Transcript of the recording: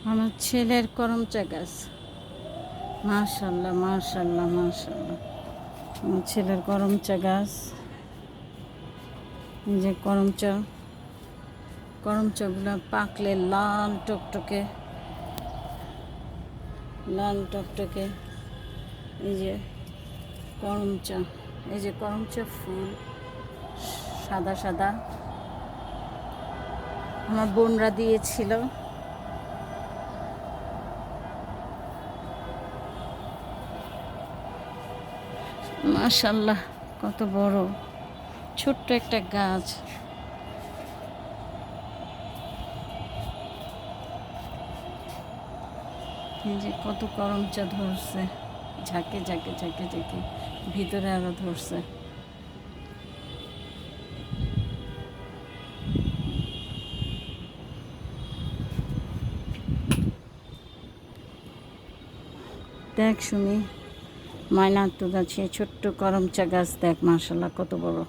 আমার ছেলের করমচা গাছ। মাশাল্লাহ মাশাল্লাহ মাশাল্লাহ। আমার ছেলের করমচা গাছ। এই যে করমচাগুলো পাকলে লাল টকটকে লাল টকটকে। এই যে করমচা, এই যে করমচা ফুল সাদা সাদা আমার বোনরা দিয়েছিল। মাশাল্লাহ কত বড় ছোট্ট একটা গাছ। এই যে কত করমচা ধরছে, ঝাঁকে ঝাঁকে ঝাঁকে ঝাঁকে, ভিতরে আরো ধরছে। দেখ শুনি, মায়না তো গাছে ছোট্ট করমচা গাছ দেখ, মাশাল্লাহ কত বড়।